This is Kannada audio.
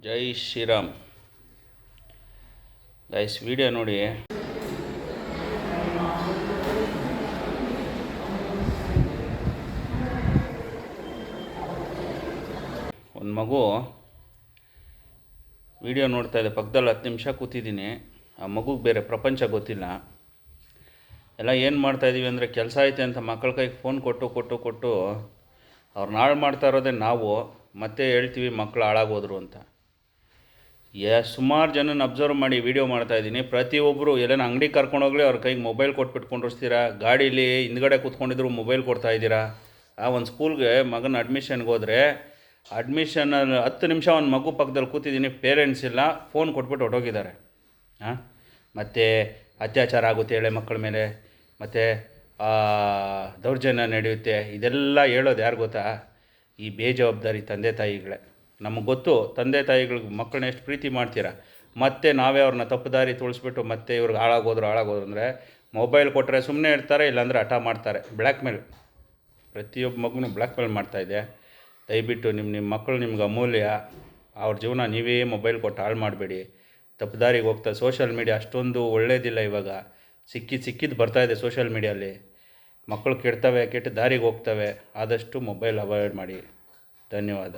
ಜೈ ಶ್ರೀರಾಮ್. ಗೈಸ್ ವಿಡಿಯೋ ನೋಡಿ. ಒಂದು ಮಗು ವಿಡಿಯೋ ನೋಡ್ತಾ ಇದೆ, ಪಕ್ಕದಲ್ಲಿ 10 ನಿಮಿಷ ಕೂತಿದ್ದೀನಿ. ಆ ಮಗುಗೆ ಬೇರೆ ಪ್ರಪಂಚ ಗೊತ್ತಿಲ್ಲ. ಎಲ್ಲ ಏನು ಮಾಡ್ತಾಯಿದ್ದೀವಿ ಅಂದರೆ, ಕೆಲಸ ಐತೆ ಅಂತ ಮಕ್ಕಳ ಕೈಗೆ ಫೋನ್ ಕೊಟ್ಟು ಅವ್ರನ್ನ ಹಾಳು ಮಾಡ್ತಾ ಇರೋದೇ ನಾವು. ಮತ್ತೆ ಹೇಳ್ತೀವಿ ಮಕ್ಕಳು ಹಾಳಾಗೋದ್ರು ಅಂತ. ಸುಮಾರು ಜನನ ಅಬ್ಸರ್ವ್ ಮಾಡಿ ವೀಡಿಯೋ ಮಾಡ್ತಾಯಿದ್ದೀನಿ. ಪ್ರತಿಯೊಬ್ಬರು ಎಲ್ಲೇನು ಅಂಗಡಿ ಕರ್ಕೊಂಡೋಗ್ಲಿ ಅವ್ರ ಕೈಗೆ ಮೊಬೈಲ್ ಕೊಟ್ಬಿಟ್ಟು ಕೊಂಡಿರ್ತೀರಾ. ಗಾಡೀಲಿ ಹಿಂದ್ಗಡೆ ಕೂತ್ಕೊಂಡಿದ್ರು ಮೊಬೈಲ್ ಕೊಡ್ತಾಯಿದ್ದೀರಾ. ಒಂದು ಸ್ಕೂಲ್ಗೆ ಮಗನ ಅಡ್ಮಿಷನ್ಗೆ ಹೋದರೆ ಅಡ್ಮಿಷನಲ್ಲಿ 10 ನಿಮಿಷ ಒಂದು ಮಗು ಪಕ್ಕದಲ್ಲಿ ಕೂತಿದ್ದೀನಿ, ಪೇರೆಂಟ್ಸ್ ಇಲ್ಲ, ಫೋನ್ ಕೊಟ್ಬಿಟ್ಟು ಹೊರಟೋಗಿದ್ದಾರೆ. ಮತ್ತು ಅತ್ಯಾಚಾರ ಆಗುತ್ತೆ ಎಳೆ ಮಕ್ಕಳ ಮೇಲೆ, ಮತ್ತು ದೌರ್ಜನ್ಯ ನಡೆಯುತ್ತೆ. ಇದೆಲ್ಲ ಹೇಳೋದು ಯಾರು ಗೊತ್ತಾ? ಈ ಬೇಜವಾಬ್ದಾರಿ ತಂದೆ ತಾಯಿಗಳೇ. ನಮಗೆ ಗೊತ್ತು ತಂದೆ ತಾಯಿಗಳಿಗೆ ಮಕ್ಕಳನ್ನ ಎಷ್ಟು ಪ್ರೀತಿ ಮಾಡ್ತೀರಾ. ಮತ್ತು ನಾವೇ ಅವ್ರನ್ನ ತಪ್ಪು ದಾರಿ ತುಳಿಸ್ಬಿಟ್ಟು ಮತ್ತೆ ಇವ್ರಿಗೆ ಹಾಳಾಗೋದ್ರು ಅಂದರೆ ಮೊಬೈಲ್ ಕೊಟ್ಟರೆ ಸುಮ್ಮನೆ ಇರ್ತಾರೆ, ಇಲ್ಲಾಂದರೆ ಹಠ ಮಾಡ್ತಾರೆ. ಬ್ಲ್ಯಾಕ್ ಮೇಲ್, ಪ್ರತಿಯೊಬ್ಬ ಮಗುನೂ ಬ್ಲ್ಯಾಕ್ ಮೇಲ್ ಮಾಡ್ತಾಯಿದೆ. ದಯವಿಟ್ಟು ನಿಮ್ಮ ಮಕ್ಕಳು ನಿಮ್ಗೆ ಅಮೂಲ್ಯ. ಅವ್ರ ಜೀವನ ನೀವೇ ಮೊಬೈಲ್ ಕೊಟ್ಟು ಹಾಳು ಮಾಡಬೇಡಿ. ತಪ್ಪು ದಾರಿಗೆ ಹೋಗ್ತಾರೆ. ಸೋಷಿಯಲ್ ಮೀಡಿಯಾ ಅಷ್ಟೊಂದು ಒಳ್ಳೆಯದಿಲ್ಲ. ಇವಾಗ ಸಿಕ್ಕಿದ್ದು ಬರ್ತಾಯಿದೆ ಸೋಷಿಯಲ್ ಮೀಡಿಯಲ್ಲಿ. ಮಕ್ಕಳು ಕೆಡ್ತವೆ, ಕೆಟ್ಟ ದಾರಿಗೆ ಹೋಗ್ತವೆ. ಆದಷ್ಟು ಮೊಬೈಲ್ ಅವಾಯ್ಡ್ ಮಾಡಿ. ಧನ್ಯವಾದ.